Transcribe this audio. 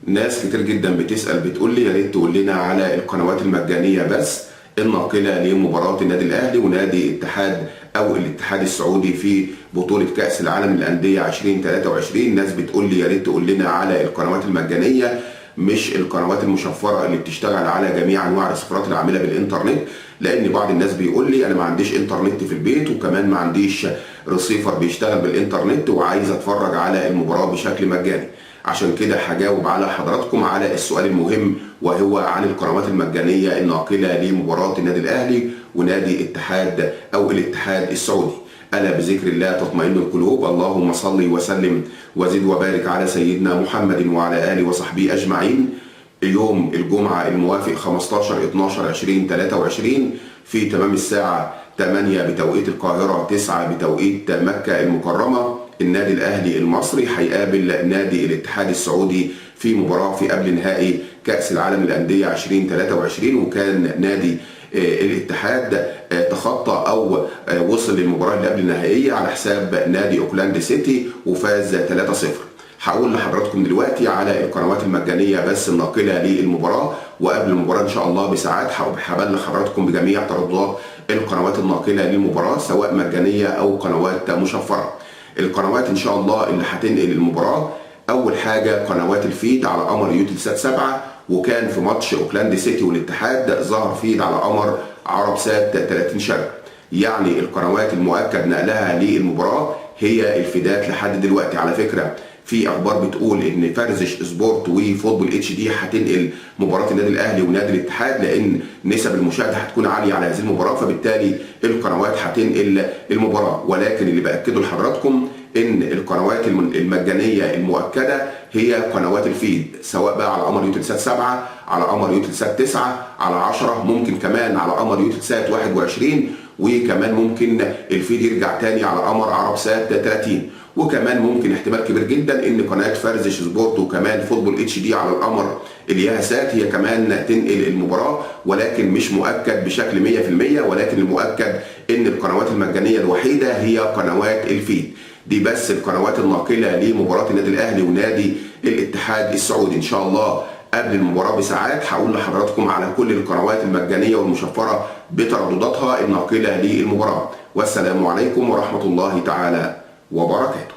ناس كتير جدا بتسأل بتقول لي يا ريت تقول لنا على القنوات المجانية بس الناقلة لمباراة النادي الأهلي ونادي الاتحاد أو الاتحاد السعودي في بطولة كأس العالم للأندية 2023. ناس بتقول لي يا ريت تقول لنا على القنوات المجانية مش القنوات المشفرة اللي بتشتغل على جميع أنواع الرسيفرات العاملة بالإنترنت، لأن بعض الناس بيقول لي أنا ما عنديش إنترنت في البيت وكمان ما عنديش رسيفر بيشتغل بالإنترنت وعايز أتفرج على المباراة بشكل مجاني. عشان كده هجاوب على حضراتكم على السؤال المهم وهو عن القنوات المجانية الناقلة لمباراة النادي الأهلي ونادي الاتحاد أو الاتحاد السعودي. ألا بذكر الله تطمئن القلوب. اللهم صل وسلم وزد وبارك على سيدنا محمد وعلى آله وصحبه أجمعين. يوم الجمعة الموافق 15/12/2023 في تمام الساعة 8 بتوقيت القاهرة 9 بتوقيت مكة المكرمة، النادي الأهلي المصري هيقابل نادي الاتحاد السعودي في مباراة في قبل نهائي كأس العالم للأندية 2023. وكان نادي الاتحاد تخطى أو وصل للمباراة اللي قبل النهائية على حساب نادي أوكلاند سيتي وفاز 3-0. هقول لحضراتكم دلوقتي على القنوات المجانية بس الناقلة للمباراة، وقبل المباراة إن شاء الله بساعات هبلغ حضراتكم بجميع ترددات القنوات الناقلة للمباراة سواء مجانية أو قنوات مشفرة. القنوات إن شاء الله اللي هتنقل المباراة أول حاجة قنوات الفيد على قمر يوتلسات 7، وكان في ماتش أوكلاند سيتي والاتحاد ظهر فيد على قمر عرب سات 30 شرق. يعني القنوات المؤكد نقلها للمباراة هي الفيدات لحد دلوقتي. على فكرة في اخبار بتقول ان فرزش سبورت وفوتبول اتش دي هتنقل مباراه النادي الاهلي ونادي الاتحاد لان نسب المشاهده هتكون عاليه على هذه المباراه، فبالتالي القنوات هتنقل المباراه. ولكن اللي باكده لحضراتكم ان القنوات المجانيه المؤكده هي قنوات الفيد سواء بقى على قمر يوتلسات 7، على قمر يوتلسات 9، على 10، ممكن كمان على قمر يوتلسات 21، وكمان ممكن الفيد يرجع تاني على قمر عرب سات 30. وكمان ممكن احتمال كبير جدا ان قناه فرزش سبورت وكمان فوتبول اتش دي على القمر الياها سات هي كمان تنقل المباراه، ولكن مش مؤكد بشكل 100%. ولكن المؤكد ان القنوات المجانيه الوحيده هي قنوات الفيد. دي بس القنوات الناقله لمباراه النادي الاهلي ونادي الاتحاد السعودي. ان شاء الله قبل المباراه بساعات هقول لحضراتكم على كل القنوات المجانيه والمشفره بتردداتها الناقله للمباراه. والسلام عليكم ورحمه الله تعالى وبركاته.